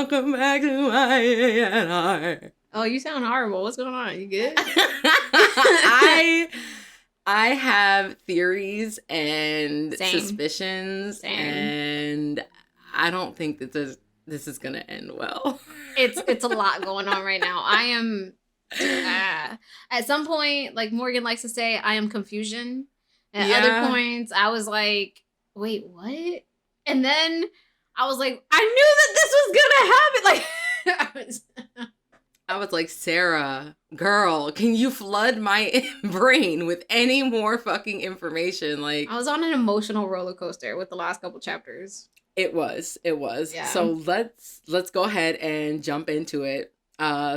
welcome back to my A&R. Oh, you sound horrible. What's going on? You good? I have theories and Same. suspicions, and I don't think that this is gonna end well. It's a lot going on right now. I am at some point, like Morgan likes to say, I am confusion. At other points, I was like, wait, what? And then I was like, I knew that this was gonna happen. I was like, Sarah, girl, can you flood my brain with any more fucking information? Like, I was on an emotional roller coaster with the last couple chapters. It was. Yeah. So let's go ahead and jump into it.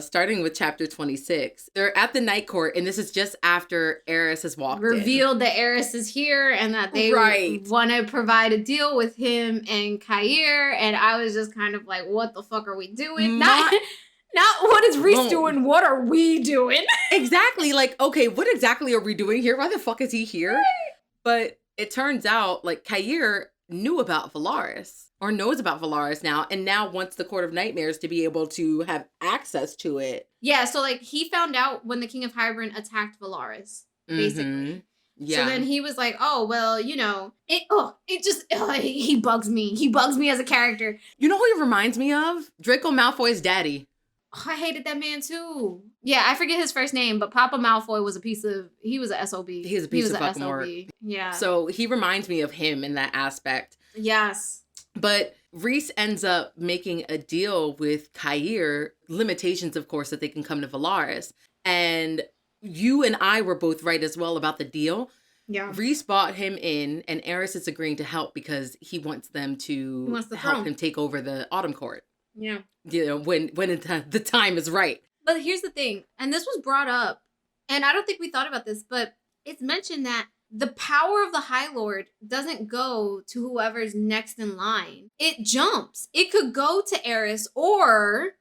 Starting with chapter 26. They're at the night court, and this is just after Eris has walked Revealed that Eris is here and that they want to provide a deal with him and Kair. And I was just kind of like, what the fuck are we doing? Not what is Rhys doing? What are we doing? Exactly. Like, okay, what exactly are we doing here? Why the fuck is he here? Right. But it turns out, like, Kair knew about Valaris, or knows about Valaris now, and now wants the Court of Nightmares to be able to have access to it. Yeah, so, like, he found out when the King of Hybern attacked Valaris, basically. Mm-hmm. Yeah. So then he was like, oh, well, you know, he bugs me. He bugs me as a character. You know who he reminds me of? Draco Malfoy's daddy. Oh, I hated that man too. Yeah, I forget his first name, but Papa Malfoy was he was a SOB. He was a piece of fucking work. Yeah. So he reminds me of him in that aspect. Yes. But Rhys ends up making a deal with Kair, limitations, of course, that they can come to Valaris. And you and I were both right as well about the deal. Yeah. Rhys bought him in, and Eris is agreeing to help because he wants them to help him take over the Autumn Court. Yeah. You know, when the time is right. But here's the thing, and this was brought up, and I don't think we thought about this, but it's mentioned that the power of the High Lord doesn't go to whoever's next in line. It jumps. It could go to Eris, or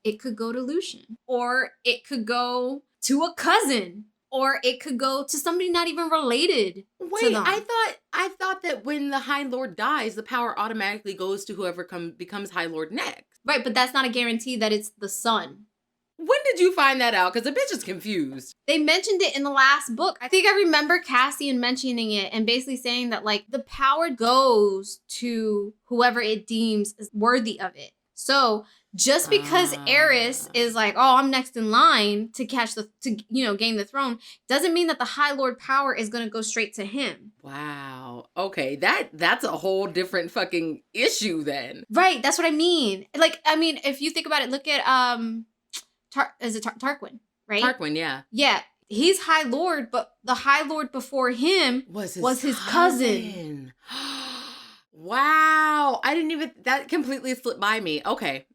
it could go to Lucian, or it could go to a cousin, or it could go to somebody not even related. Wait, I thought that when the High Lord dies, the power automatically goes to whoever becomes High Lord next. Right, but that's not a guarantee that it's the son. When did you find that out? Because the bitch is confused. They mentioned it in the last book. I think I remember Cassian mentioning it and basically saying that, like, the power goes to whoever it deems is worthy of it. So just because Eris is like, oh, I'm next in line to gain the throne, doesn't mean that the High Lord power is going to go straight to him. Wow. Okay, that's a whole different fucking issue then. Right, that's what I mean. Like, I mean, if you think about it, look at Tarquin, right? Tarquin, yeah. Yeah, he's High Lord, but the High Lord before him was his cousin. Wow, that completely slipped by me. Okay,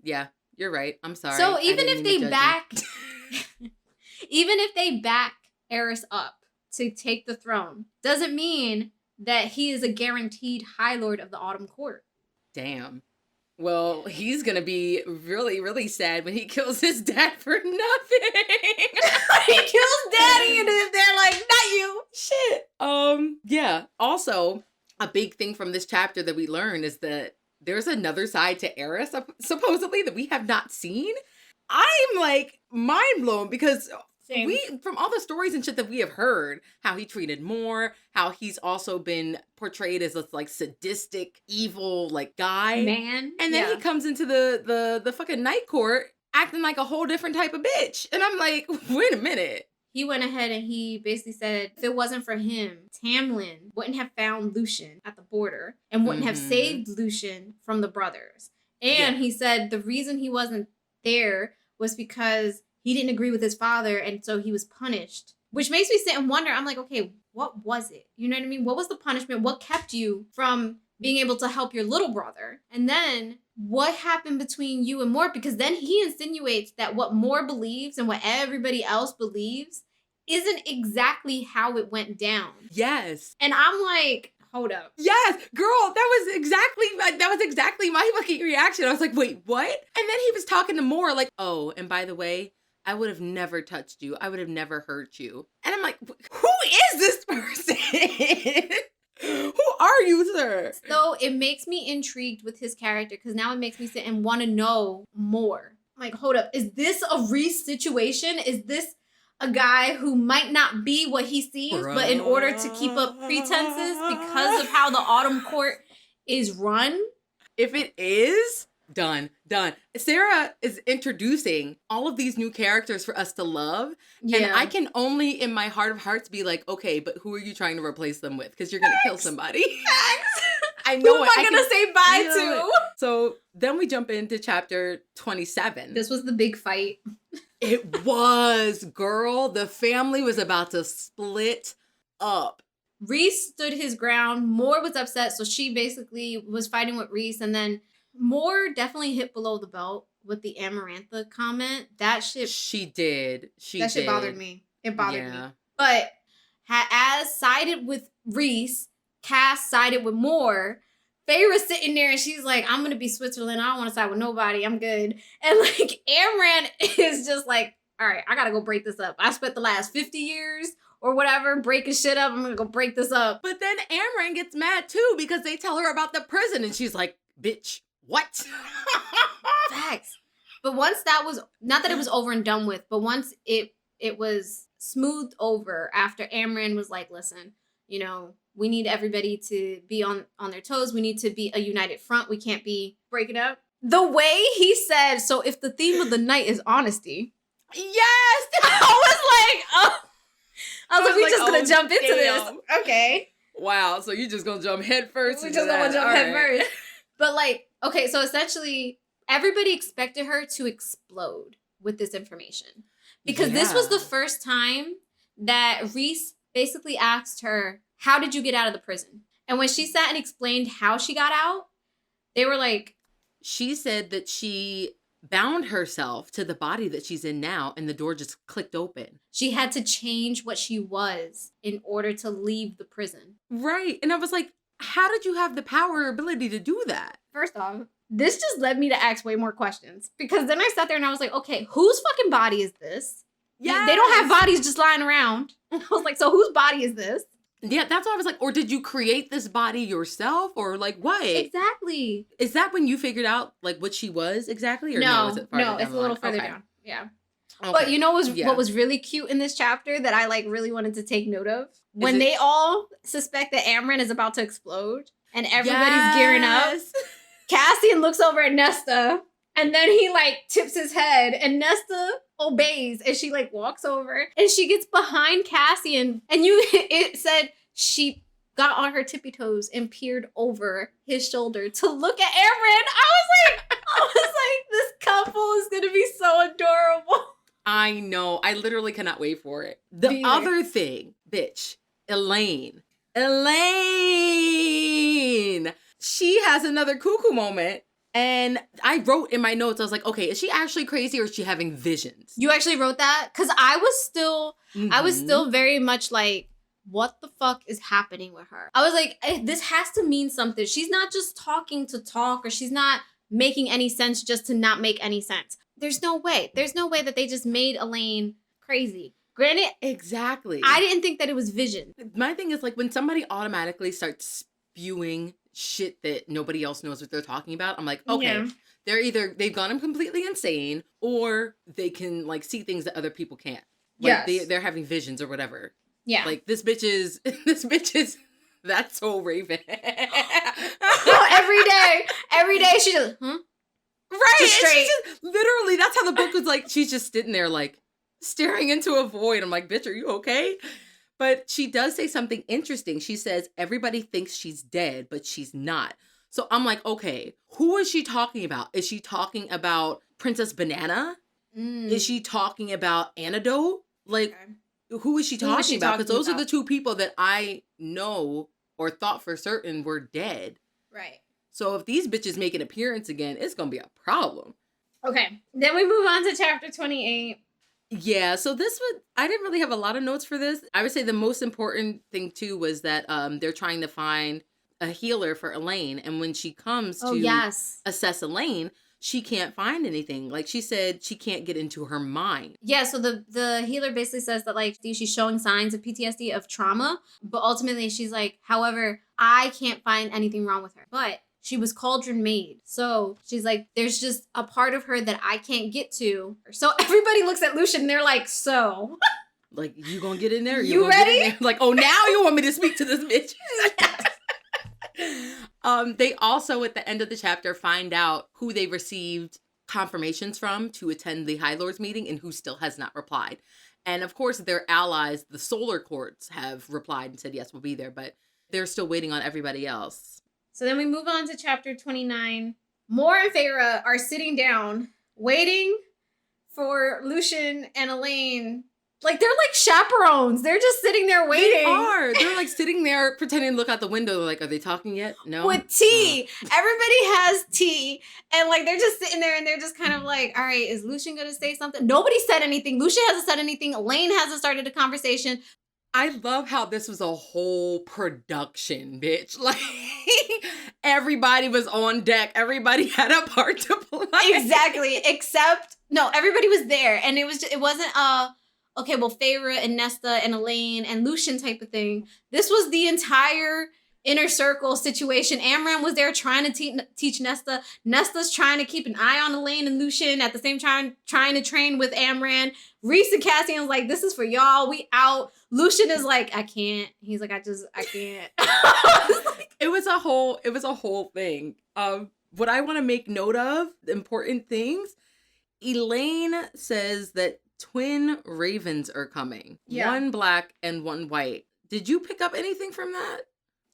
yeah, you're right. I'm sorry. So even if they back Eris up to take the throne, doesn't mean that he is a guaranteed High Lord of the Autumn Court. Damn. Well, he's going to be really, really sad when he kills his dad for nothing. He kills daddy and they're like, not you. Shit. Yeah. Also, a big thing from this chapter that we learn is that there's another side to Eris, supposedly, that we have not seen. I'm like mind blown because from all the stories and shit that we have heard, how he treated Moore, how he's also been portrayed as this like sadistic, evil like guy. Man. And then he comes into the fucking night court acting like a whole different type of bitch. And I'm like, wait a minute. He went ahead and he basically said if it wasn't for him, Tamlin wouldn't have found Lucian at the border and wouldn't have saved Lucian from the brothers. And he said the reason he wasn't there was because he didn't agree with his father, and so he was punished. Which makes me sit and wonder, I'm like, okay, what was it? You know what I mean? What was the punishment? What kept you from being able to help your little brother? And then what happened between you and Moore? Because then he insinuates that what Moore believes and what everybody else believes isn't exactly how it went down. Yes. And I'm like, hold up. Yes, girl, that was exactly my fucking reaction. I was like, wait, what? And then he was talking to Moore like, oh, and by the way, I would have never touched you. I would have never hurt you. And I'm like, who is this person? Who are you, sir? So it makes me intrigued with his character because now it makes me sit and want to know more. Like, hold up, is this a Reese situation? Is this a guy who might not be what he seems, but in order to keep up pretenses because of how the Autumn Court is run? If it is, done. Sarah is introducing all of these new characters for us to love. Yeah. And I can only, in my heart of hearts, be like, okay, but who are you trying to replace them with? Because you're going to kill somebody. I know. Who am I going to say bye to? So then we jump into chapter 27. This was the big fight. It was, girl. The family was about to split up. Reese stood his ground. Moore was upset, so she basically was fighting with Reese, and then Moore definitely hit below the belt with the Amarantha comment. That shit... She did. That shit bothered me. It bothered me. But as sided with Reese, Cass sided with Moore. Feyre's sitting there and she's like, I'm going to be Switzerland. I don't want to side with nobody. I'm good. And like, Amran is just like, all right, I got to go break this up. I spent the last 50 years or whatever breaking shit up. I'm going to go break this up. But then Amran gets mad too because they tell her about the prison and she's like, bitch, what? Facts. But once that was, not that it was over and done with, but once it was smoothed over after Amran was like, listen, you know, we need everybody to be on their toes. We need to be a united front. We can't be breaking up. The way he said, so if the theme of the night is honesty. Yes! I was like, we're just going to jump into this. Okay. Wow. So you're just going to jump head first. We're just going to jump head first. But like, okay, so essentially everybody expected her to explode with this information. Because this was the first time that Reese basically asked her, how did you get out of the prison? And when she sat and explained how she got out, they were like... She said that she bound herself to the body that she's in now, and the door just clicked open. She had to change what she was in order to leave the prison. Right. And I was like, how did you have the power or ability to do that? First off, this just led me to ask way more questions. Because then I sat there and I was like, okay, whose fucking body is this? Yeah, they don't have bodies just lying around. I was like, so whose body is this? Yeah, that's why I was like, or did you create this body yourself? Or like what? Exactly. Is that when you figured out like what she was exactly? Or no, it's a little further down. Yeah. Okay. But you know what was really cute in this chapter that I like really wanted to take note of? When they all suspect that Amran is about to explode and everybody's gearing up, Cassian looks over at Nesta and then he like tips his head and Nesta obeys and she like walks over and she gets behind Cassian and it said she got on her tippy toes and peered over his shoulder to look at Amran. I was like, this couple is gonna be so adorable. I know. I literally cannot wait for it. The other thing, bitch, Elain. She has another cuckoo moment. And I wrote in my notes, I was like, okay, is she actually crazy or is she having visions? You actually wrote that? Because I was still very much like, what the fuck is happening with her? I was like, this has to mean something. She's not just talking to talk or she's not making any sense just to not make any sense. There's no way. There's no way that they just made Elain crazy. Granted, exactly. I didn't think that it was vision. My thing is like when somebody automatically starts spewing shit that nobody else knows what they're talking about, I'm like, okay, they've gone them completely insane or they can like see things that other people can't. Like they're having visions or whatever. Yeah. Like this bitch is that's so Raven. every day she just, right. Just straight. Literally, that's how the book was like, she's just sitting there like staring into a void. I'm like, bitch, are you okay? But she does say something interesting. She says, everybody thinks she's dead, but she's not. So I'm like, okay, who is she talking about? Is she talking about Princess Banana? Is she talking about Antidote? Like, who is she talking about? Because those are the two people that I know or thought for certain were dead. Right. So if these bitches make an appearance again, it's going to be a problem. Okay. Then we move on to chapter 28. Yeah, so I didn't really have a lot of notes for this. I would say the most important thing too was that they're trying to find a healer for Elain. And when she comes to assess Elain, she can't find anything. Like, she said she can't get into her mind. Yeah, so the healer basically says that, like, she's showing signs of PTSD, of trauma, but ultimately she's like, however, I can't find anything wrong with her. But she was cauldron made. So she's like, there's just a part of her that I can't get to. So everybody looks at Lucian and they're like, so? Like, you gonna get in there? You ready? Get in there? Like, oh, now you want me to speak to this bitch? They also, at the end of the chapter, find out who they received confirmations from to attend the High Lords meeting and who still has not replied. And of course, their allies, the Solar Courts, have replied and said, yes, we'll be there, but they're still waiting on everybody else. So then we move on to chapter 29. Mor and Feyre are sitting down, waiting for Lucian and Elain. Like, they're like chaperones. They're just sitting there waiting. They are. They're like sitting there pretending to look out the window. They're like, are they talking yet? No. With tea. Everybody has tea. And like, they're just sitting there and they're just kind of like, all right, is Lucian going to say something? Nobody said anything. Lucian hasn't said anything. Elain hasn't started a conversation. I love how this was a whole production, bitch. Like, everybody was on deck. Everybody had a part to play. Exactly. Except, no, everybody was there. And it wasn't okay, well, Feyre and Nesta and Elain and Lucian type of thing. This was the entire inner circle situation. Amran was there trying to teach Nesta. Nesta's trying to keep an eye on Elain and Lucian at the same time, trying to train with Amran. Rhys and Cassian's like, this is for y'all. We out. Lucian is like, I can't. He's like, I can't. It was a whole thing. What I want to make note of, the important things, Elain says that twin ravens are coming. Yeah. One black and one white. Did you pick up anything from that?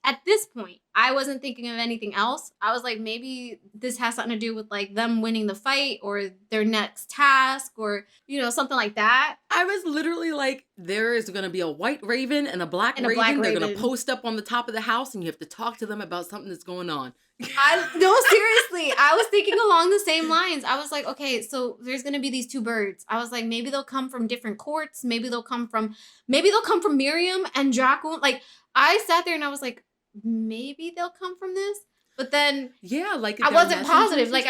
At this point, I wasn't thinking of anything else. I was like, maybe this has something to do with like them winning the fight or their next task or, you know, something like that. I was literally like, there is going to be a white raven and a black raven. They're going to post up on the top of the house and you have to talk to them about something that's going on. No, seriously. I was thinking along the same lines. I was like, okay, so there's going to be these two birds. I was like, maybe they'll come from different courts. Maybe they'll come from Miriam and Draco. Like, I sat there and I was like, maybe they'll come from this. But then yeah, like I wasn't positive. Like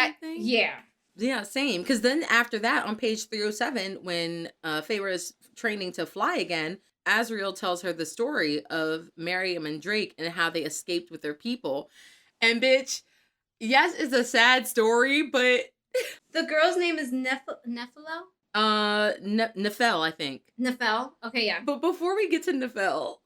yeah, same. Because then after that, on page 307, when Feyre is training to fly again, Azriel tells her the story of Miriam and Drake and how they escaped with their people. And bitch, yes, it's a sad story, but the girl's name is Nephelo? Nephel, I think. Nephel? Okay, yeah. But before we get to Nephel,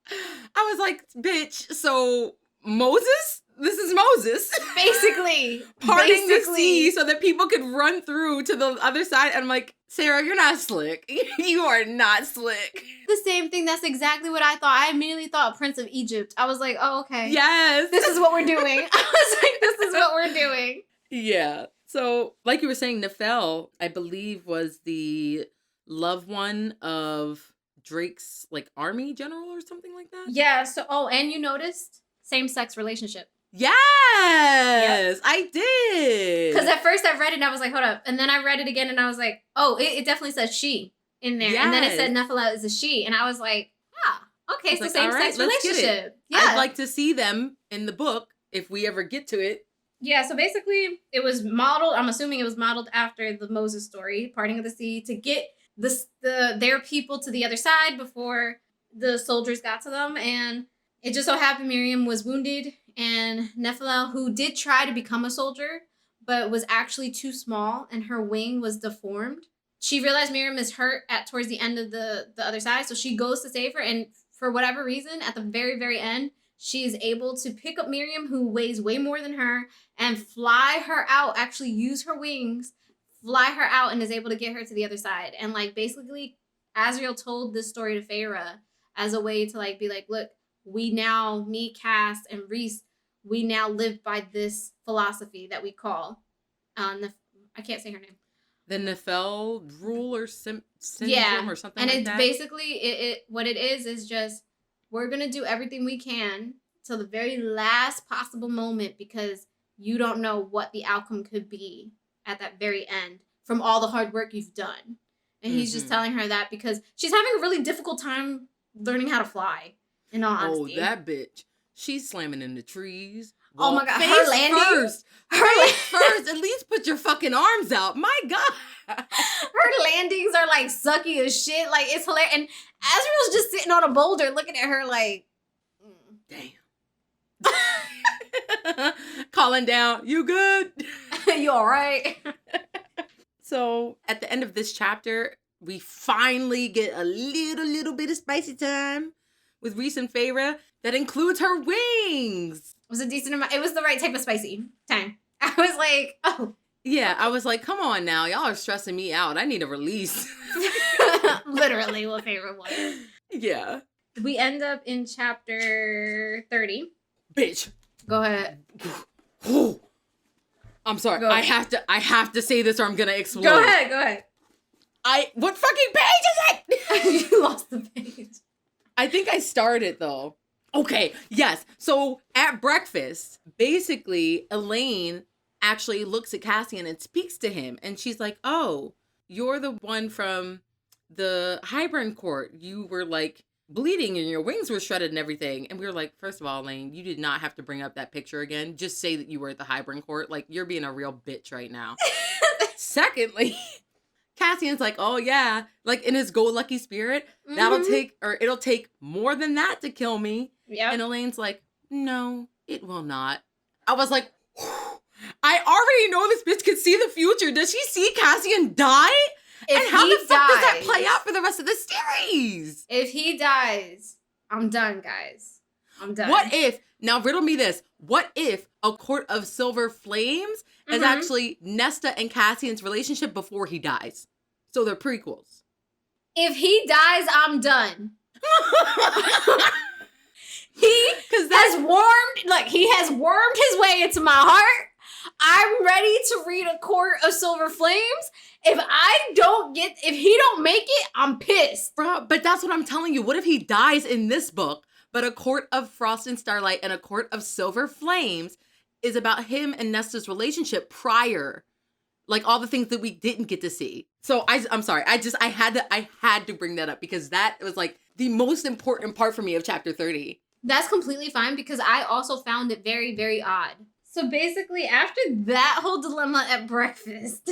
I was like, bitch, so Moses? This is Moses. Basically. Parting the sea so that people could run through to the other side. And I'm like, Sarah, you're not slick. You are not slick. The same thing. That's exactly what I thought. I immediately thought Prince of Egypt. I was like, oh, okay. Yes. This is what we're doing. I was like, this is what we're doing. Yeah. So, like you were saying, Nephel, I believe, was the loved one of Drake's, like, army general or something like that? Yeah. So, and you noticed same-sex relationship. Yes, yep. I did. Because at first I read it and I was like, hold up. And then I read it again and I was like, oh, it definitely says she in there. Yes. And then it said Nephila is a she. And I was like, okay, so like, same-sex relationship. Yeah. I'd like to see them in the book if we ever get to it. Yeah, so basically it was modeled, I'm assuming it was modeled after the Moses story, parting of the sea, to get their people to the other side before the soldiers got to them. And it just so happened Miriam was wounded, and Nephila, who did try to become a soldier, but was actually too small and her wing was deformed. She realized Miriam is hurt towards the end of the other side, so she goes to save her, and for whatever reason, at the very, very end, she is able to pick up Miriam, who weighs way more than her, and fly her out, actually use her wings, fly her out, and is able to get her to the other side. And, like, basically, Azriel told this story to Feyre as a way to, like, be like, look, we now, me, Cass, and Rhys, we now live by this philosophy that we call, I can't say her name. The Nephel rule or syndrome or something and like it's that? Basically, it what it is just, we're going to do everything we can till the very last possible moment because you don't know what the outcome could be at that very end from all the hard work you've done. And he's just telling her that because she's having a really difficult time learning how to fly, in all honesty. Oh, that bitch. She's slamming into trees, Oh my God, face her landing first. Face first. At least put your fucking arms out. My God. Her landings are like sucky as shit. Like, it's hilarious. And Azrael's just sitting on a boulder looking at her like, damn. Calling down, you good? You all right? So at the end of this chapter, we finally get a little bit of spicy time with Reese and Feyre that includes her wings. It was a decent amount. It was the right type of spicy time. I was like, oh. Yeah, I was like, come on now. Y'all are stressing me out. I need a release. Literally what Feyre was. Yeah. We end up in chapter 30. Bitch. Go ahead. I'm sorry. Go ahead. I have to say this or I'm gonna explode. Go ahead. What fucking page is it? You lost the page. I think I started though. Okay, yes. So at breakfast, basically, Elain actually looks at Cassian and speaks to him. And she's like, oh, you're the one from the Hybern court. You were like bleeding and your wings were shredded and everything. And we were like, first of all, Elain, you did not have to bring up that picture again. Just say that you were at the Hybern court. Like, you're being a real bitch right now. Secondly, Cassian's like, oh yeah, like in his go-lucky spirit, it'll take more than that to kill me. Yeah. And Elaine's like, no, it will not. I was like, I already know this bitch can see the future. Does she see Cassian die? And how the fuck does that play out for the rest of the series? If he dies, I'm done, guys. I'm done. What if, now riddle me this, what if a court of silver flames is actually Nesta and Cassian's relationship before he dies? So they're prequels. If he dies, I'm done. He has wormed his way into my heart. I'm ready to read A Court of Silver Flames. If he don't make it, I'm pissed. Bro, but that's what I'm telling you. What if he dies in this book, but A Court of Frost and Starlight and A Court of Silver Flames is about him and Nesta's relationship prior, like all the things that we didn't get to see. So I'm sorry. I had to bring that up because that was like the most important part for me of chapter 30. That's completely fine because I also found it very, very odd. So basically, after that whole dilemma at breakfast,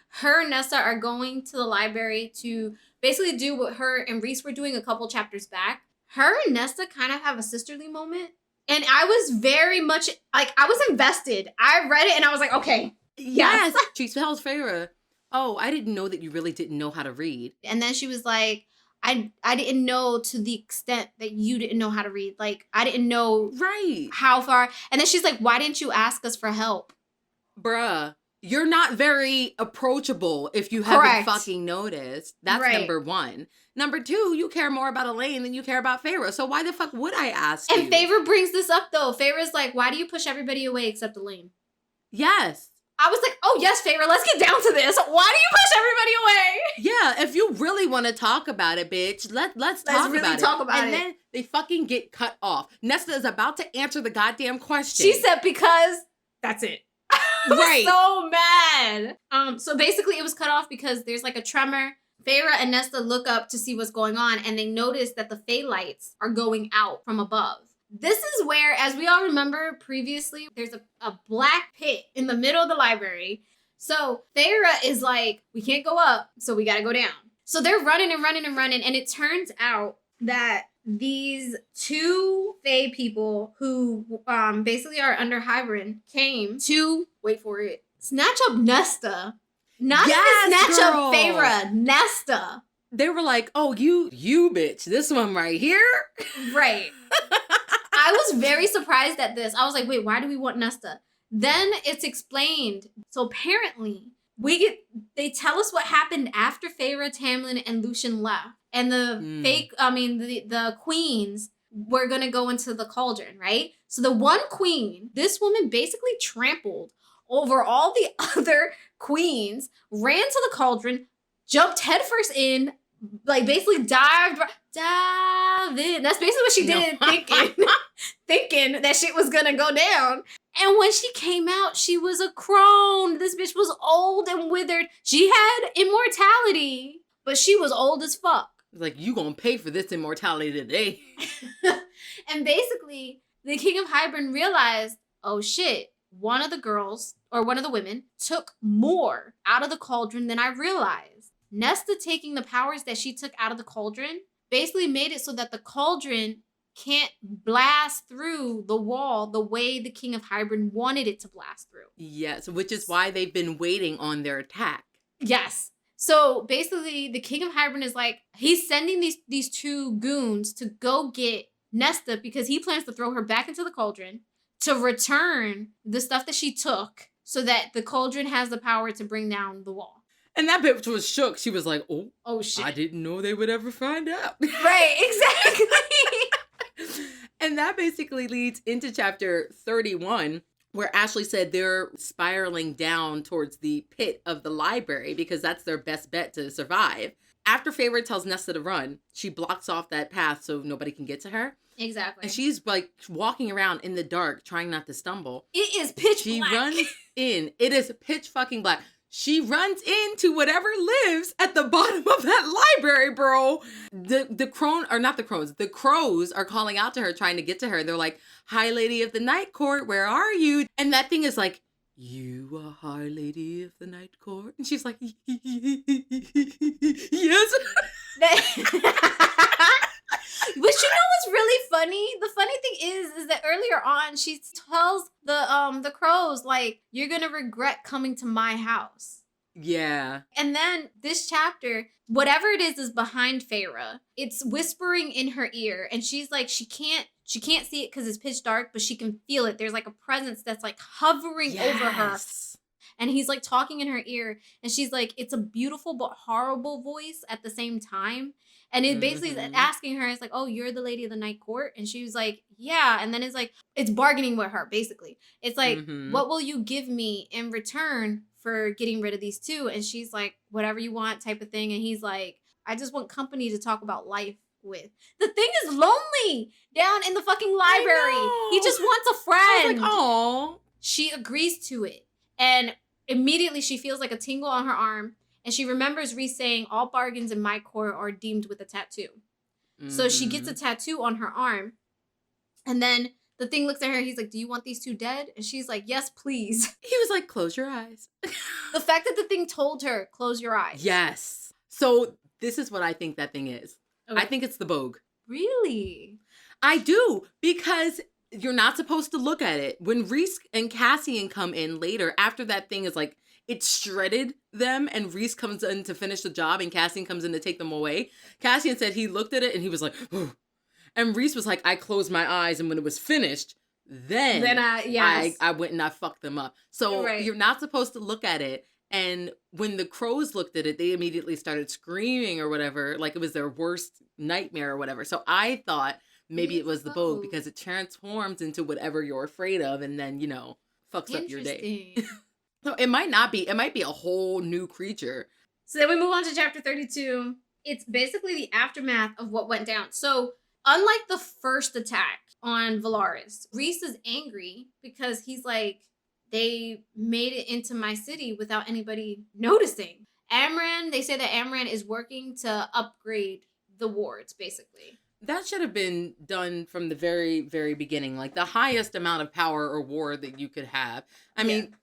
her and Nesta are going to the library to basically do what her and Reese were doing a couple chapters back. Her and Nesta kind of have a sisterly moment. And I was very much, like, I was invested. I read it and I was like, okay. Yes. She tells Feyre, oh, I didn't know that you really didn't know how to read. And then she was like, I didn't know to the extent that you didn't know how to read. Like, I didn't know how far. And then she's like, why didn't you ask us for help? Bruh, you're not very approachable if you haven't fucking noticed. That's number one. Number two, you care more about Elain than you care about Feyre. So why the fuck would I ask you? And Feyre brings this up, though. Feyre's like, why do you push everybody away except Elain? Yes. I was like, oh, yes, Feyre, let's get down to this. Why do you push everybody away? Yeah, if you really want to talk about it, bitch, let's talk about it. And then they fucking get cut off. Nesta is about to answer the goddamn question. She said, because that's it. I was so mad. So basically it was cut off because there's like a tremor. Feyre and Nesta look up to see what's going on and they notice that the Fey lights are going out from above. This is where, as we all remember previously, there's a black pit in the middle of the library. So Feyre is like, we can't go up, so we gotta go down. So they're running and running and running, and it turns out that these two Fey people who basically are under Hybern came to, wait for it, snatch up Nesta. Not even snatch up Feyre, Nesta. They were like, oh, you bitch, this one right here? Right. I was very surprised at this. I was like, wait, why do we want Nesta? Then it's explained. So apparently, they tell us what happened after Feyre, Tamlin, and Lucien left. And the queens were going to go into the cauldron, right? So the one queen, this woman basically trampled over all the other queens, ran to the cauldron, jumped headfirst in, like basically dived in. That's basically what she did, thinking that shit was gonna go down. And when she came out, she was a crone. This bitch was old and withered. She had immortality, but she was old as fuck. Like, you gonna pay for this immortality today. And basically, the King of Hybern realized, oh shit, one of the women took more out of the cauldron than I realized. Nesta taking the powers that she took out of the cauldron basically made it so that the cauldron can't blast through the wall the way the King of Hybern wanted it to blast through. Yes, which is why they've been waiting on their attack. Yes. So basically, the King of Hybern is like, he's sending these two goons to go get Nesta because he plans to throw her back into the cauldron to return the stuff that she took so that the cauldron has the power to bring down the wall. And that bitch was shook. She was like, oh shit. I didn't know they would ever find out. Right, exactly. And that basically leads into chapter 31, where Ashley said they're spiraling down towards the pit of the library because that's their best bet to survive. After Feyre tells Nesta to run, she blocks off that path so nobody can get to her. Exactly. And she's like walking around in the dark trying not to stumble. It is pitch She black. runs in. It is pitch fucking black. She runs into whatever lives at the bottom of that library, bro. The crows are calling out to her, trying to get to her. They're like, High Lady of the Night Court, where are you? And that thing is like, you are High Lady of the Night Court? And she's like, yes. But you know what's really funny? The funny thing is that earlier on she tells the crows like, you're gonna regret coming to my house. Yeah. And then this chapter, whatever it is behind Feyre. It's whispering in her ear, and she's like, she can't see it because it's pitch dark, but she can feel it. There's like a presence that's like hovering over her. And he's like talking in her ear, and she's like, it's a beautiful but horrible voice at the same time. And it basically is asking her, it's like, oh, you're the Lady of the Night Court? And she was like, yeah. And then it's like, it's bargaining with her, basically. It's like, what will you give me in return for getting rid of these two? And she's like, whatever you want type of thing. And he's like, I just want company to talk about life with. The thing is lonely down in the fucking library. He just wants a friend. I was like, oh. She agrees to it. And immediately she feels like a tingle on her arm. And she remembers Rhys saying, all bargains in my court are deemed with a tattoo. So she gets a tattoo on her arm. And then the thing looks at her. He's like, do you want these two dead? And she's like, yes, please. He was like, close your eyes. The fact that the thing told her, close your eyes. Yes. So this is what I think that thing is. Okay. I think it's the Bogue. Really? I do, because you're not supposed to look at it. When Rhys and Cassian come in later, after that thing is like, it shredded them, and Rhys comes in to finish the job, and Cassian comes in to take them away. Cassian said he looked at it, and he was like, ooh. And Rhys was like, I closed my eyes, and when it was finished, then I went and I fucked them up. So You're not supposed to look at it. And when the crows looked at it, they immediately started screaming or whatever, like it was their worst nightmare or whatever. So I thought maybe it was the Bogue, because it transforms into whatever you're afraid of, and then, you know, fucks up your day. So it might not be. It might be a whole new creature. So then we move on to chapter 32. It's basically the aftermath of what went down. So unlike the first attack on Valaris, Rhys is angry because he's like, they made it into my city without anybody noticing. Amran, they say that Amran is working to upgrade the wards, basically. That should have been done from the very, very beginning. Like the highest amount of power or ward that you could have. I mean,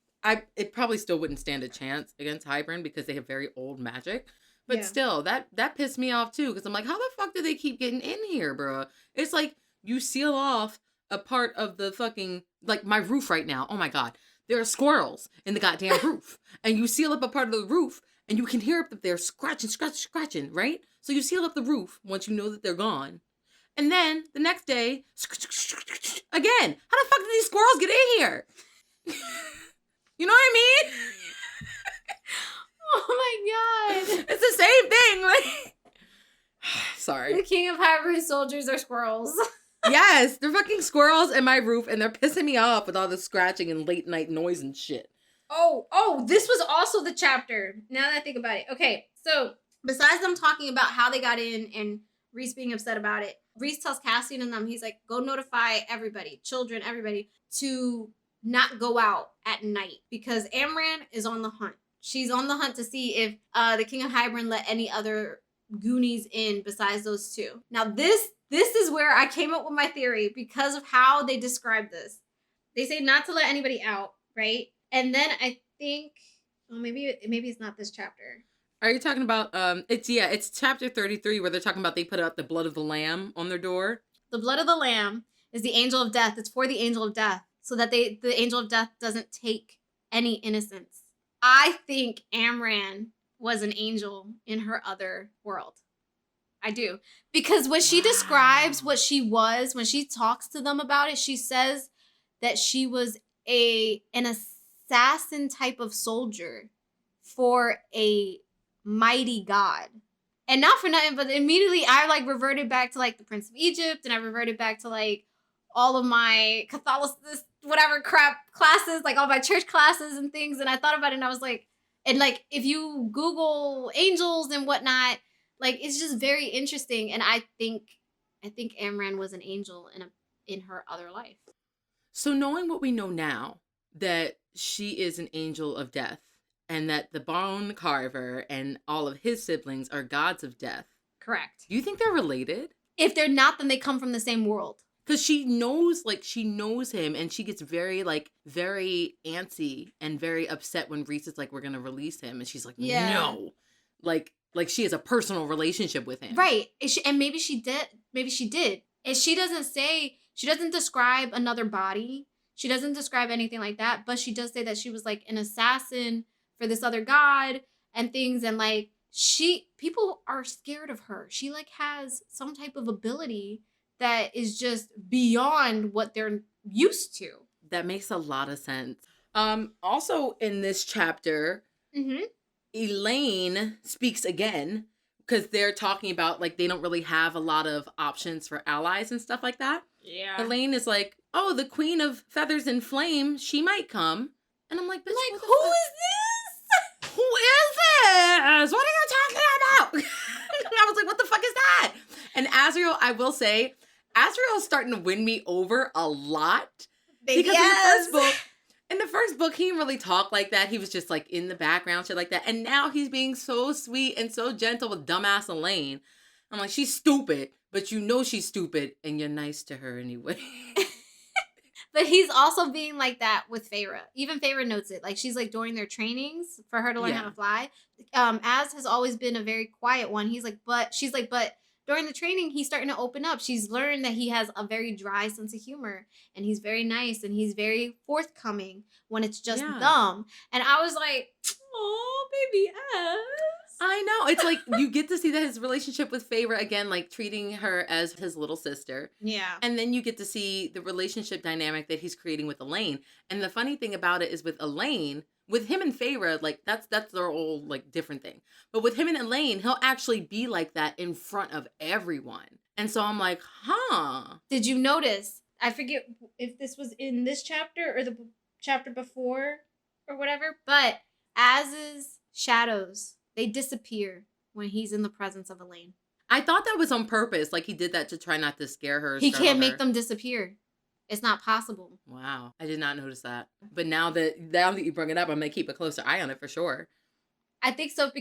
it probably still wouldn't stand a chance against Hybern because they have very old magic. But still, that pissed me off too, because I'm like, how the fuck do they keep getting in here, bro? It's like you seal off a part of the fucking, like my roof right now. Oh my God. There are squirrels in the goddamn roof. And you seal up a part of the roof, and you can hear up that they're scratching, right? So you seal up the roof once you know that they're gone. And then the next day, again. How the fuck did these squirrels get in here? You know what I mean? Oh my God. It's the same thing. Like, sorry. The King of Hybern soldiers are squirrels. Yes, they're fucking squirrels in my roof, and they're pissing me off with all the scratching and late night noise and shit. Oh, this was also the chapter. Now that I think about it. Okay, so besides them talking about how they got in and Rhys being upset about it, Rhys tells Cassian and them, he's like, go notify everybody, children, everybody, to not go out at night because Amran is on the hunt. She's on the hunt to see if the King of Hybern let any other Goonies in besides those two. Now this is where I came up with my theory because of how they describe this. They say not to let anybody out, right? And then I think, well, maybe it's not this chapter. Are you talking about it's chapter 33 where they're talking about they put out the blood of the lamb on their door. The blood of the lamb is the angel of death. It's for the angel of death so that the angel of death doesn't take any innocence. I think Amran was an angel in her other world. I do. Because when she describes what she was, when she talks to them about it, she says that she was an assassin type of soldier for a mighty god. And not for nothing, but immediately I like reverted back to like the Prince of Egypt, and I reverted back to like all of my Catholicist, whatever crap classes, like all my church classes and things. And I thought about it and I was like, and like if you Google angels and whatnot, like it's just very interesting. And I think Amran was an angel in her other life. So knowing what we know now, that she is an angel of death, and that the bone carver and all of his siblings are gods of death. Correct. Do you think they're related? If they're not, then they come from the same world. Because she knows him, and she gets very antsy and very upset when Reese is like, we're going to release him. And she's like, no. Like she has a personal relationship with him. Right. And maybe she did. And she doesn't describe another body. She doesn't describe anything like that. But she does say that she was like an assassin for this other god and things. And like people are scared of her. She like has some type of ability that is just beyond what they're used to. That makes a lot of sense. Also in this chapter, Elain speaks again, because they're talking about like they don't really have a lot of options for allies and stuff like that. Yeah. Elain is like, oh, the Queen of Feathers and Flame, she might come. And I'm like, bitch, like, who is this? Who is this? What are you talking about? I was like, what the fuck is that? And Azriel, I will say, Azriel's starting to win me over a lot. Because in the first book, he didn't really talk like that. He was just like in the background, shit like that. And now he's being so sweet and so gentle with dumbass Elain. I'm like, she's stupid, but you know she's stupid, and you're nice to her anyway. But he's also being like that with Feyre. Even Feyre notes it. Like, she's like during their trainings for her to learn how to fly. Az has always been a very quiet one. She's like, but during the training, he's starting to open up. She's learned that he has a very dry sense of humor, and he's very nice, and he's very forthcoming when it's just them. And I was like, oh, baby Az. I know. It's like you get to see that his relationship with Feyre again, like treating her as his little sister. Yeah. And then you get to see the relationship dynamic that he's creating with Elain. And the funny thing about it is with Elain, with him and Feyre, like that's their whole like different thing. But with him and Elain, he'll actually be like that in front of everyone. And so I'm like, huh. Did you notice? I forget if this was in this chapter or the chapter before or whatever, but Az's shadows, they disappear when he's in the presence of Elain. I thought that was on purpose. Like he did that to try not to scare her. He can't make them disappear. It's not possible. Wow. I did not notice that. But now that you bring it up, I'm going to keep a closer eye on it for sure. I think so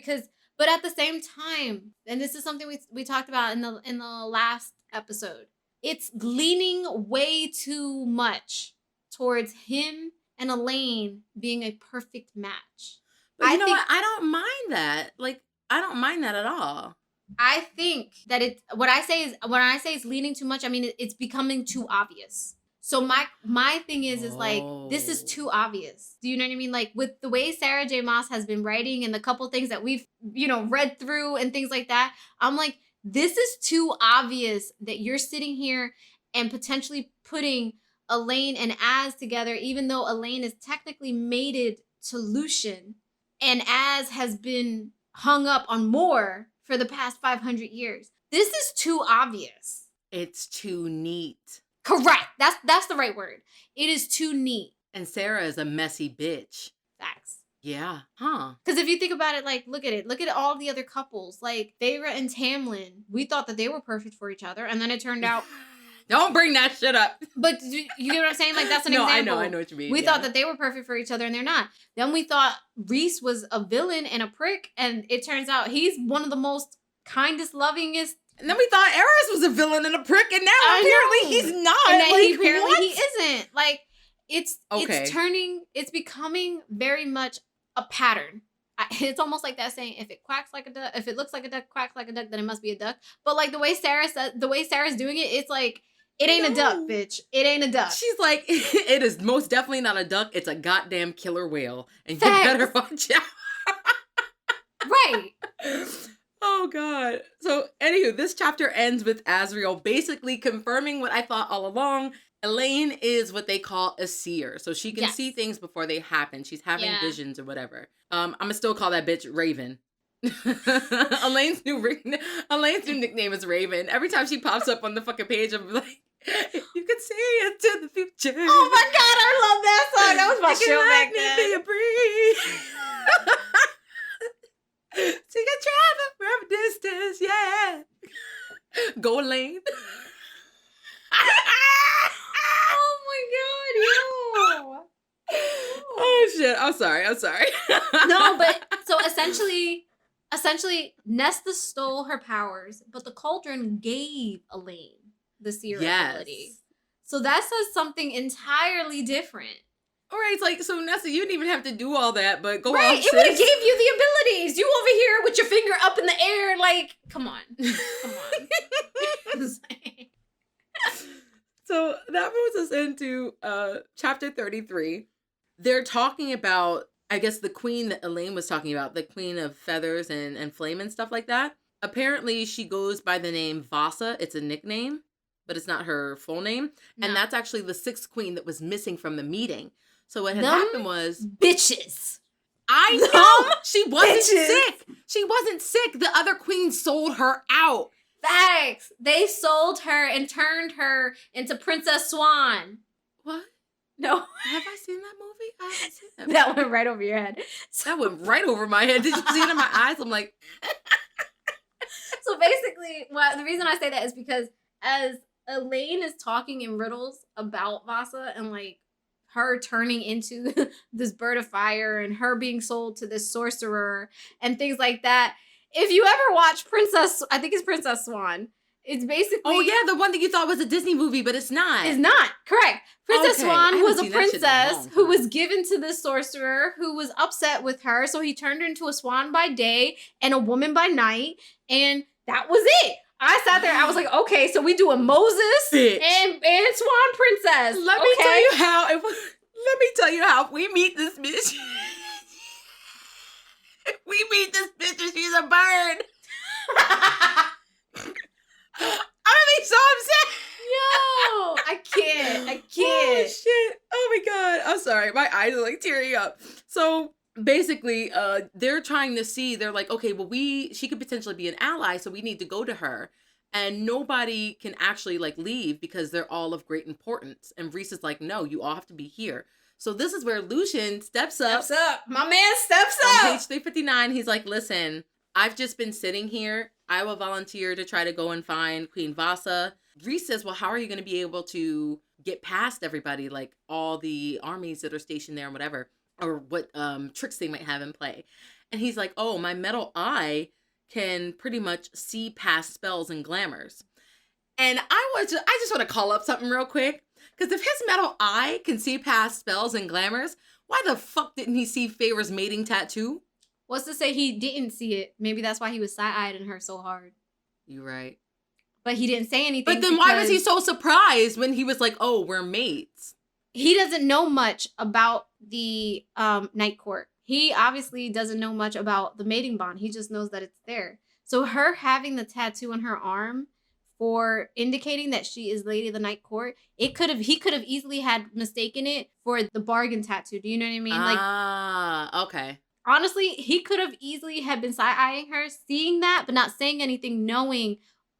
but at the same time, and this is something we talked about in the last episode, it's leaning way too much towards him and Elain being a perfect match. But you know what? I don't mind that. Like, I don't mind that at all. I think that when I say it's leaning too much, I mean it's becoming too obvious. So my thing is like, this is too obvious. Do you know what I mean? Like with the way Sarah J. Maas has been writing and the couple things that we've, read through and things like that, I'm like, this is too obvious that you're sitting here and potentially putting Elain and Az together, even though Elain is technically mated to Lucien and Az has been hung up on Mor for the past 500 years. This is too obvious. It's too neat. Correct. That's the right word. It is too neat. And Sarah is a messy bitch. Facts. Yeah. Huh. Because if you think about it, like, look at it. Look at all the other couples. Like, Feyre and Tamlin. We thought that they were perfect for each other. And then it turned out... Don't bring that shit up. But you get what I'm saying? Like, that's an example. I know what you mean. We thought that they were perfect for each other, and they're not. Then we thought Rhys was a villain and a prick, and it turns out he's one of the most kindest, lovingest. And then we thought Eris was a villain and a prick, and now apparently he's not. And then like, apparently he isn't. Like, It's Okay. it's becoming very much a pattern. It's almost like that saying, if it quacks like a duck, if it looks like a duck, quacks like a duck, then it must be a duck. But like the way Sarah's doing it, it's like, it ain't a duck, bitch. It ain't a duck. She's like, it is most definitely not a duck. It's a goddamn killer whale. And Facts. you better watch out. Right. Oh, God. So, anywho, this chapter ends with Azriel basically confirming what I thought all along. Elain is what they call a seer. So she can see things before they happen. She's having visions or whatever. I'm going to still call that bitch Raven. Elaine's new nickname is Raven. Every time she pops up on the fucking page, I'm like, you can see into the future. Oh my God, I love that song. That was my show back then. So you can travel from a distance, yeah. Go Elaine. Oh my God, yo. Oh shit, I'm sorry. No, but so essentially Nesta stole her powers, but the cauldron gave Elain the seer ability. So that says something entirely different. All right, it's like, so Nessa, you didn't even have to do all that, but go on, right, it would have gave you the abilities. You over here with your finger up in the air, like, come on. So that moves us into chapter 33. They're talking about, I guess, the queen that Elain was talking about, the queen of feathers and flame and stuff like that. Apparently, she goes by the name Vasa. It's a nickname, but it's not her full name. No. And that's actually the sixth queen that was missing from the meeting. So what had happened was... Bitches. I know! She wasn't sick! She wasn't sick! The other queen sold her out! Facts! They sold her and turned her into Princess Swan. What? No. Have I seen that movie? I haven't seen that movie. That went right over your head. That went right over my head. Did you see it in my eyes? I'm like... So basically, the reason I say that is because as Elain is talking in riddles about Vasa and like her turning into this bird of fire and her being sold to this sorcerer and things like that. If you ever watch I think it's Princess Swan. It's basically... Oh, yeah, the one that you thought was a Disney movie, but it's not. It's not. Correct. Princess Swan was a princess who was given to this sorcerer who was upset with her, so he turned her into a swan by day and a woman by night, and that was it. I sat there, I was like, okay, so we doing Moses and Swan Princess. Let me tell you how we meet this bitch. We meet this bitch and she's a bird. I'm gonna be so upset. Yo, I can't. Oh, shit. Oh, my God. I'm sorry. My eyes are, like, tearing up. So, basically, they're trying to see, they're like, okay, well, she could potentially be an ally, so we need to go to her. And nobody can actually, like, leave because they're all of great importance. And Reese is like, no, you all have to be here. So this is where Lucien steps up. My man steps up. On page 359, he's like, listen, I've just been sitting here. I will volunteer to try to go and find Queen Vasa. Reese says, well, how are you going to be able to get past everybody, like all the armies that are stationed there and whatever, or what tricks they might have in play? And he's like, oh, my metal eye can pretty much see past spells and glamours. And I just want to call up something real quick. Because if his metal eye can see past spells and glamours, why the fuck didn't he see Feyre's mating tattoo? What's to say he didn't see it? Maybe that's why he was side-eyeing her so hard. You're right. But he didn't say anything. But then why was he so surprised when he was like, oh, we're mates? He doesn't know much about the Night Court. He obviously doesn't know much about the mating bond. He just knows that it's there. So her having the tattoo on her arm for indicating that she is Lady of the Night Court, he could have easily had mistaken it for the bargain tattoo. Do you know what I mean? Okay. Honestly, he could have easily had been side-eyeing her, seeing that, but not saying anything, knowing,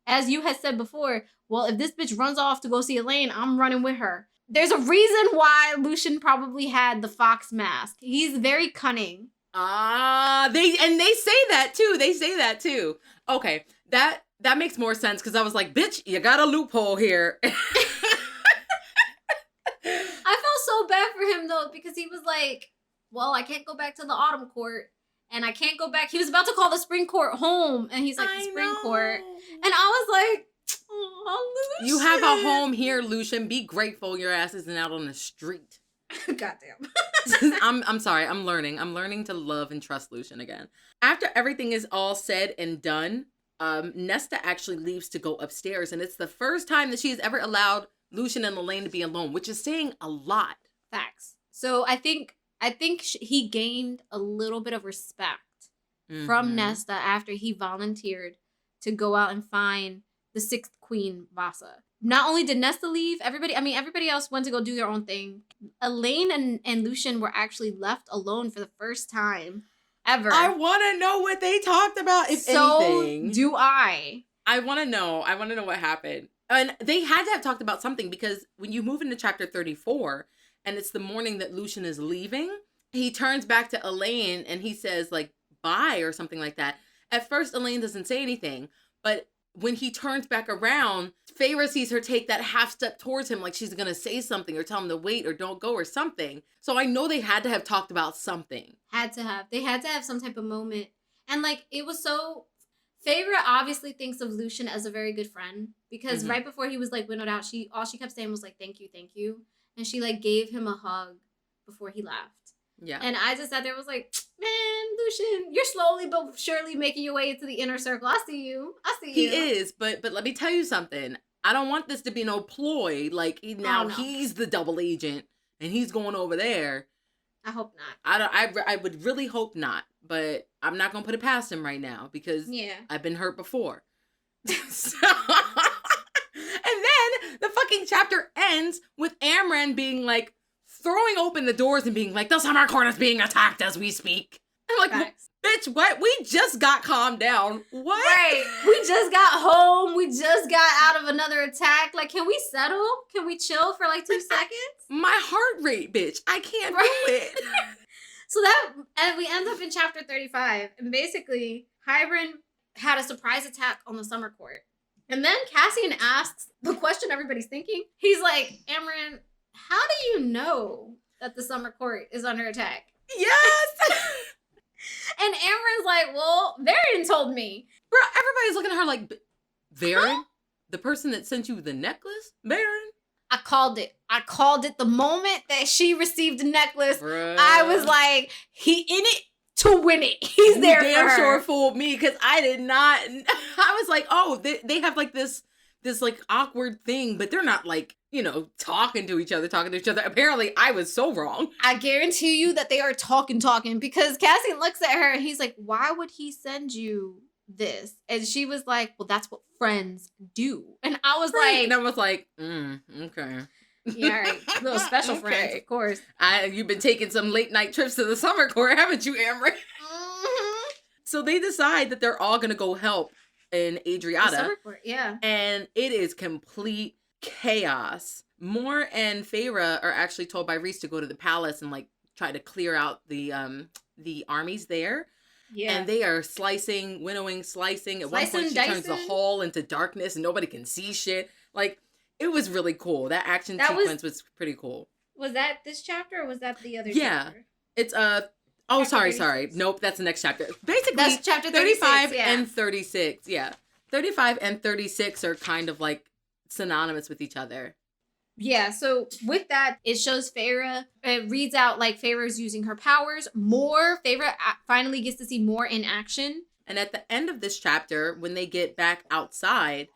as you had said before, well, if this bitch runs off to go see Elain, I'm running with her. There's a reason why Lucien probably had the fox mask. He's very cunning. They say that too. They say that too. Okay, that makes more sense because I was like, bitch, you got a loophole here. I felt so bad for him though, because he was like, well, I can't go back to the autumn court and I can't go back. He was about to call the spring court home and he's like, the spring court. And I was like, oh, Lucien. You have a home here, Lucien. Be grateful your ass isn't out on the street. Goddamn. I'm sorry. I'm learning to love and trust Lucian again. After everything is all said and done, Nesta actually leaves to go upstairs, and it's the first time that she has ever allowed Lucian and Elain to be alone, which is saying a lot. Facts. So I think he gained a little bit of respect from Nesta after he volunteered to go out and find the 6th queen, Vasa. Not only did Nesta leave, everybody else went to go do their own thing. Elain and Lucian were actually left alone for the first time ever. I want to know what they talked about, if anything. So do I. I want to know. I want to know what happened. And they had to have talked about something, because when you move into chapter 34, and it's the morning that Lucian is leaving, he turns back to Elain and he says, like, bye or something like that. At first, Elain doesn't say anything, but when he turns back around, Feyre sees her take that half step towards him, like she's going to say something or tell him to wait or don't go or something. So I know they had to have talked about something. They had to have some type of moment. And like, it was so... Feyre obviously thinks of Lucian as a very good friend, because right before he was like winnowed out, all she kept saying was like, thank you. And she like gave him a hug before he left. Yeah. And I just sat there, was like, man, Lucian, you're slowly but surely making your way into the inner circle. I see you. He is, but let me tell you something. I don't want this to be no ploy. Like, he's the double agent and he's going over there. I hope not. I would really hope not, but I'm not going to put it past him right now, because I've been hurt before. So, and then the fucking chapter ends with Amren being like, throwing open the doors and being like, the summer court is being attacked as we speak. I'm like, bitch, what? We just got calmed down. What? Right. We just got home. We just got out of another attack. Like, can we settle? Can we chill for like 2 seconds? My heart rate, bitch. I can't do it. So and we end up in chapter 35. And basically, Hybern had a surprise attack on the summer court. And then Cassian asks the question everybody's thinking. He's like, Amren, how do you know that the summer court is under attack? Yes! And Amren's like, well, Varian told me. Bro, everybody's looking at her like, Varian? Huh? The person that sent you the necklace? Varian? I called it the moment that she received the necklace. Bruh. I was like, he in it to win it. He's there for her. Damn sure fooled me, because I did not. I was like, oh, they have like this like awkward thing, but they're not like, talking to each other. Apparently, I was so wrong. I guarantee you that they are talking, because Cassian looks at her and he's like, why would he send you this? And she was like, well, that's what friends do. And I was like, okay. Yeah, right. Little special friends, of course. You've been taking some late night trips to the summer court, haven't you, Amren? So they decide that they're all going to go help in Adriata. The summer court, yeah. And it is complete chaos. Moore and Feyre are actually told by Rhys to go to the palace and like try to clear out the armies there. Yeah. And they are winnowing, slicing. At one point she turns the hall into darkness and nobody can see shit. Like, it was really cool. That action sequence was pretty cool. Was that this chapter or was that the other chapter? It's sorry. Nope, that's the next chapter. Basically, that's chapter 35 and 36. Yeah. 35 and 36 are kind of like synonymous with each other. Yeah, so with that, it shows Feyre, it reads out like Feyre's using her powers more. Feyre finally gets to see more in action. And at the end of this chapter, when they get back outside,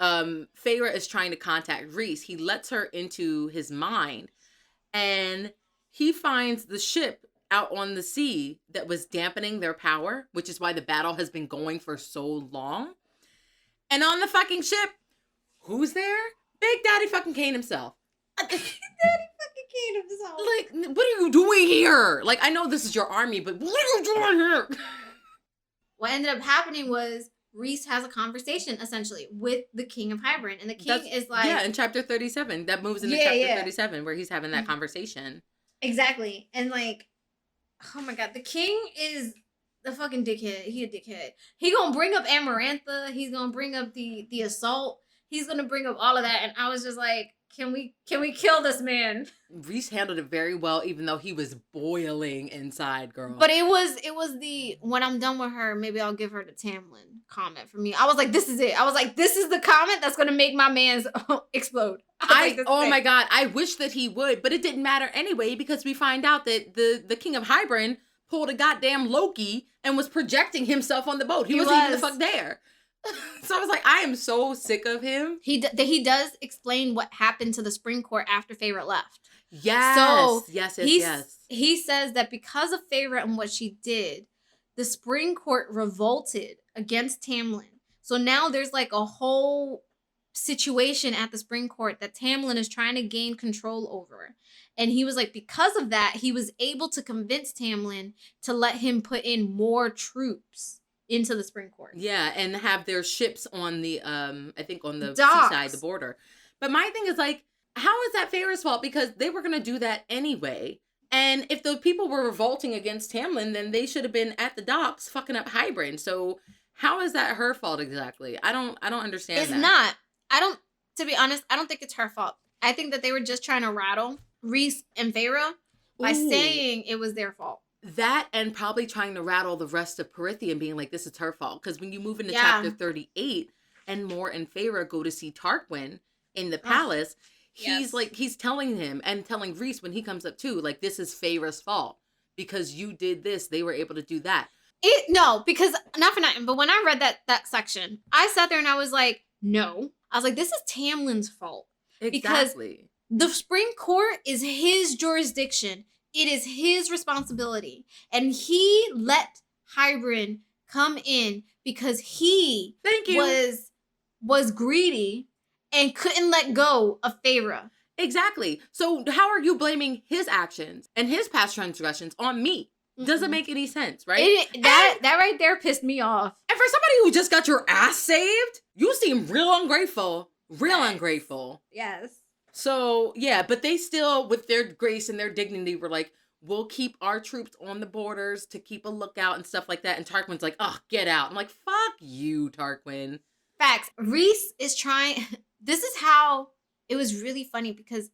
Feyre is trying to contact Rhys. He lets her into his mind, and he finds the ship out on the sea that was dampening their power, which is why the battle has been going for so long. And on the fucking ship, who's there? Big Daddy fucking Kane himself. Daddy fucking Kane himself. Like, what are you doing here? Like, I know this is your army, but what are you doing here? What ended up happening was Rhys has a conversation, essentially, with the King of Hybern. And the King is like... Yeah, in chapter 37. That moves into chapter 37, where he's having that conversation. Exactly. And like, oh my god, the King is the fucking dickhead. He a dickhead. He gonna bring up Amarantha. He's gonna bring up the assault. He's gonna bring up all of that. And I was just like, can we kill this man? Rhys handled it very well, even though he was boiling inside, girl. But it was the, when I'm done with her, maybe I'll give her to Tamlin comment for me. I was like, this is it. I was like, this is the comment that's gonna make my man's explode. Oh my God, I wish that he would, but it didn't matter anyway because we find out that the King of Hybern pulled a goddamn Loki and was projecting himself on the boat. He wasn't even the fuck there. So I was like, I am so sick of him. He does explain what happened to the Spring Court after Feyre left. Yes. So yes. He says that because of Feyre and what she did, the Spring Court revolted against Tamlin. So now there's like a whole situation at the Spring Court that Tamlin is trying to gain control over. And he was like, because of that, he was able to convince Tamlin to let him put in more troops into the Spring Court. Yeah, and have their ships on the, I think on the docks. Seaside, the border. But my thing is like, how is that Feyre's fault? Because they were going to do that anyway. And if the people were revolting against Tamlin, then they should have been at the docks fucking up Hybern. So how is that her fault exactly? I don't understand it's that. It's not. To be honest, I don't think it's her fault. I think that they were just trying to rattle Rhys and Feyre by saying it was their fault. That and probably trying to rattle the rest of Perithian being like, this is her fault. Because when you move into chapter 38 and Mor and Feyre go to see Tarquin in the palace, he's telling him and telling Rhys when he comes up too, like, this is Feyre's fault. Because you did this, they were able to do that. No, because, not for nothing, but when I read that section, I sat there and I was like, no. I was like, this is Tamlin's fault. Exactly. Because the Spring Court is his jurisdiction. It is his responsibility. And he let Hybern come in because he was greedy and couldn't let go of Feyre. Exactly. So how are you blaming his actions and his past transgressions on me? Doesn't make any sense, right? That right there pissed me off. And for somebody who just got your ass saved, you seem real ungrateful. Ungrateful. Yes. So, yeah, but they still, with their grace and their dignity, were like, we'll keep our troops on the borders to keep a lookout and stuff like that. And Tarquin's like, oh, get out. I'm like, fuck you, Tarquin. Facts. Rhys is trying... This is how... It was really funny because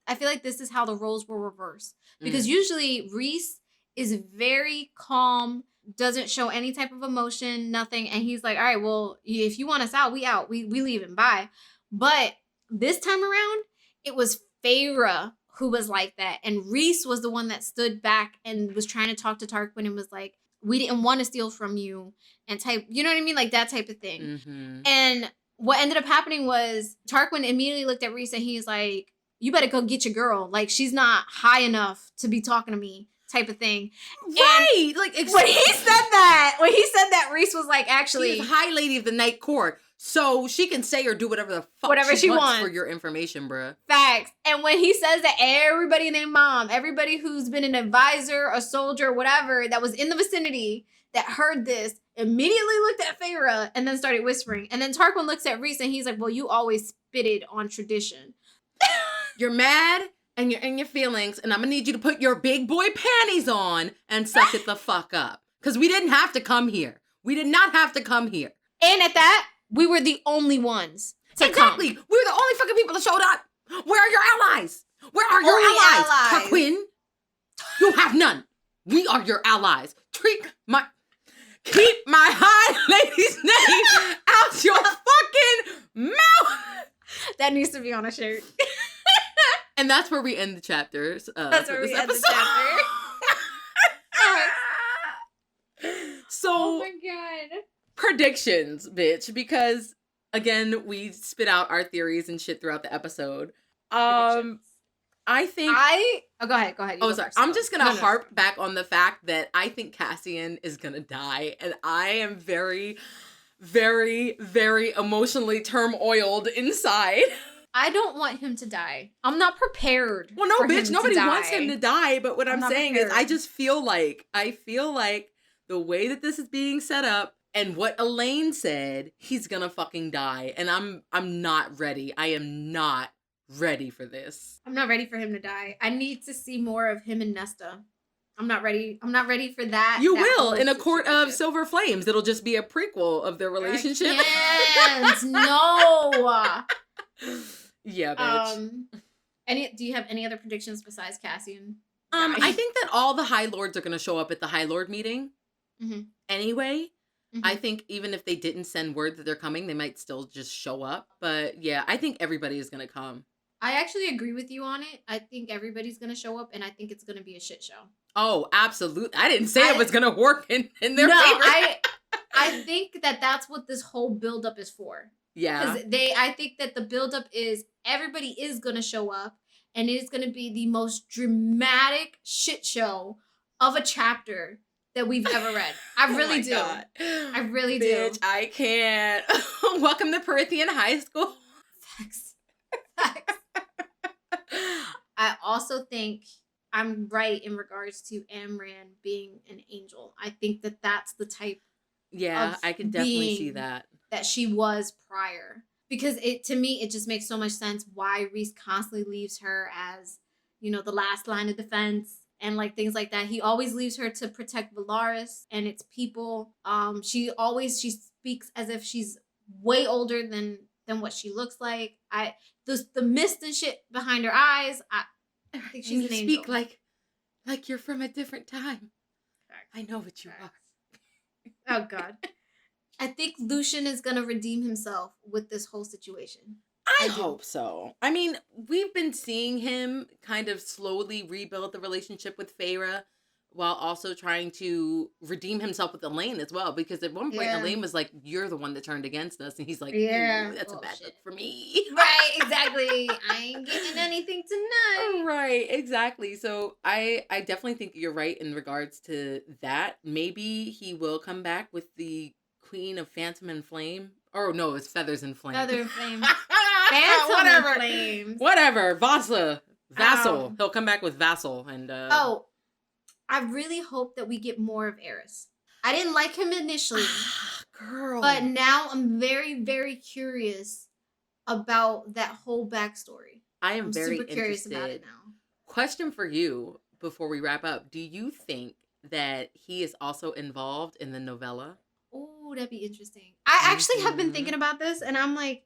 I feel like this is how the roles were reversed. Because usually Rhys is very calm, doesn't show any type of emotion, nothing. And he's like, all right, well, if you want us out, we out. We leave and bye. But this time around, it was Feyre who was like that. And Rhys was the one that stood back and was trying to talk to Tarquin and was like, we didn't want to steal from you. And type, you know what I mean? Like that type of thing. Mm-hmm. And what ended up happening was Tarquin immediately looked at Rhys and he's like, you better go get your girl. Like, she's not high enough to be talking to me, type of thing. Right. And when he said that, Rhys was like, actually... She's High Lady of the Night Court, so she can say or do whatever the fuck she wants for your information, bruh. Facts. And when he says that everybody named Mom, everybody who's been an advisor, a soldier, whatever, that was in the vicinity that heard this, immediately looked at Feyre and then started whispering. And then Tarquin looks at Rhys and he's like, well, you always spitted on tradition. You're mad and you're in your feelings, and I'm gonna need you to put your big boy panties on and suck it the fuck up. Because we didn't have to come here. We did not have to come here. And at that, we were the only ones to come. We were the only fucking people that showed up. Where are your allies? Where are your allies? Tarquin, you have none. We are your allies. Keep my high lady's name out your fucking mouth. That needs to be on a shirt. And that's where we end the chapters. That's where we end the chapter. So, oh my god. Predictions, bitch. Because, again, we spit out our theories and shit throughout the episode. I think... go ahead. Oh, sorry. I'm just going to harp back on the fact that I think Cassian is going to die. And I am very, very, very emotionally turmoiled inside. I don't want him to die. I'm not prepared. Well, no, bitch. Nobody wants him to die. But what I'm saying is I just feel like... the way that this is being set up and what Elain said, he's going to fucking die. And I'm not ready. I am not ready for this. I'm not ready for him to die. I need to see more of him and Nesta. I'm not ready. I'm not ready for that. You will in A Court of Silver Flames. It'll just be a prequel of their relationship. I can't. No. Yeah, bitch. Do you have any other predictions besides Cassian? I think that all the High Lords are going to show up at the High Lord meeting. Mm-hmm. Anyway. I think even if they didn't send word that they're coming, they might still just show up. But yeah, I think everybody is going to come. I actually agree with you on it. I think everybody's going to show up, and I think it's going to be a shit show. Oh, absolutely. I didn't say it was going to work in their favor. I think that that's what this whole buildup is for. Yeah. Because I think that the buildup is everybody is going to show up, and it is going to be the most dramatic shit show of a chapter that we've ever read. I really do. God. I really Bitch, do. I can't. Welcome to Perithian High School. Facts. I also think I'm right in regards to Amran being an angel. I think that that's the type. Yeah, I can definitely see that she was prior. Because to me, it just makes so much sense why Rhys constantly leaves her as, the last line of defense and like things like that. He always leaves her to protect Valaris and its people. She speaks as if she's way older than what she looks like. The mist and shit behind her eyes. I think she's an angel. Speak like you're from a different time. Facts. I know what you are. Oh God. I think Lucien is going to redeem himself with this whole situation. I hope so. I mean, we've been seeing him kind of slowly rebuild the relationship with Feyre while also trying to redeem himself with Elain as well. Because at one point, Elain was like, "You're the one that turned against us." And he's like, that's a bad look for me. Right, exactly. I ain't getting anything tonight. Right, exactly. So I definitely think you're right in regards to that. Maybe he will come back with the Queen of Phantom and Flame. Oh, no, it's Feathers and Flame. Feather and Flame. Phantom and Flames. Whatever. Vassal. He'll come back with Vassal. And I really hope that we get more of Eris. I didn't like him initially. Girl. But now I'm very, very curious about that whole backstory. I'm very super curious about it now. Question for you before we wrap up. Do you think that he is also involved in the novella? Oh, that'd be interesting. I actually have been thinking about this, and I'm like,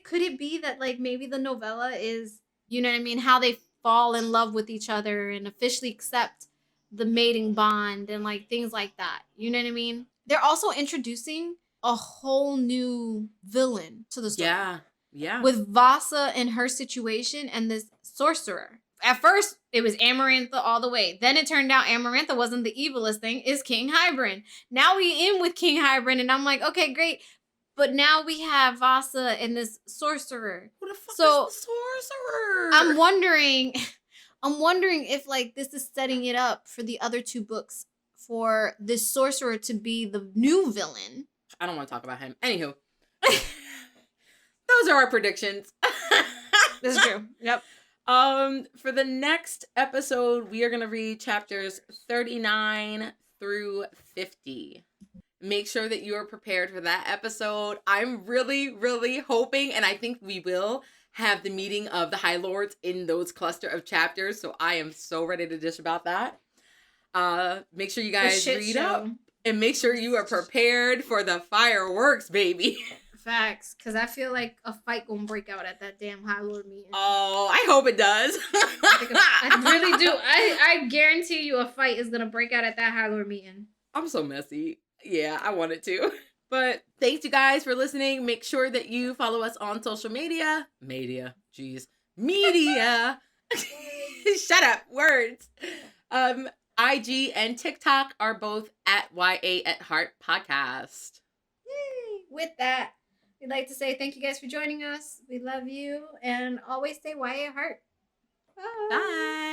could it be that, like, maybe the novella is, you know what I mean, how they fall in love with each other and officially accept the mating bond and, like, things like that. You know what I mean? They're also introducing a whole new villain to the story. Yeah. With Vasa and her situation and this sorcerer. At first, it was Amarantha all the way. Then it turned out Amarantha wasn't the evilest thing. It's King Hybern. Now we in with King Hybern, and I'm like, okay, great. But now we have Vasa and this sorcerer. Who the fuck is the sorcerer? I'm wondering if, like, this is setting it up for the other two books for this sorcerer to be the new villain. I don't want to talk about him. Anywho. Those are our predictions. This is true. Yep. For the next episode, we are going to read chapters 39 through 50. Make sure that you are prepared for that episode. I'm really, really hoping, and I think we will, have the meeting of the High Lords in those cluster of chapters. So I am so ready to dish about that. Make sure you guys read up. And make sure you are prepared for the fireworks, baby. Facts, because I feel like a fight gonna break out at that damn High Lord meeting. Oh, I hope it does. I really do. I guarantee you a fight is gonna break out at that High Lord meeting. I'm so messy. Yeah, I want it to. But thanks you guys for listening. Make sure that you follow us on social media. Media. Shut up. Words. IG and TikTok are both at YA at Heart Podcast. Yay. With that, we'd like to say thank you guys for joining us. We love you, and always stay YA at Heart. Bye. Bye.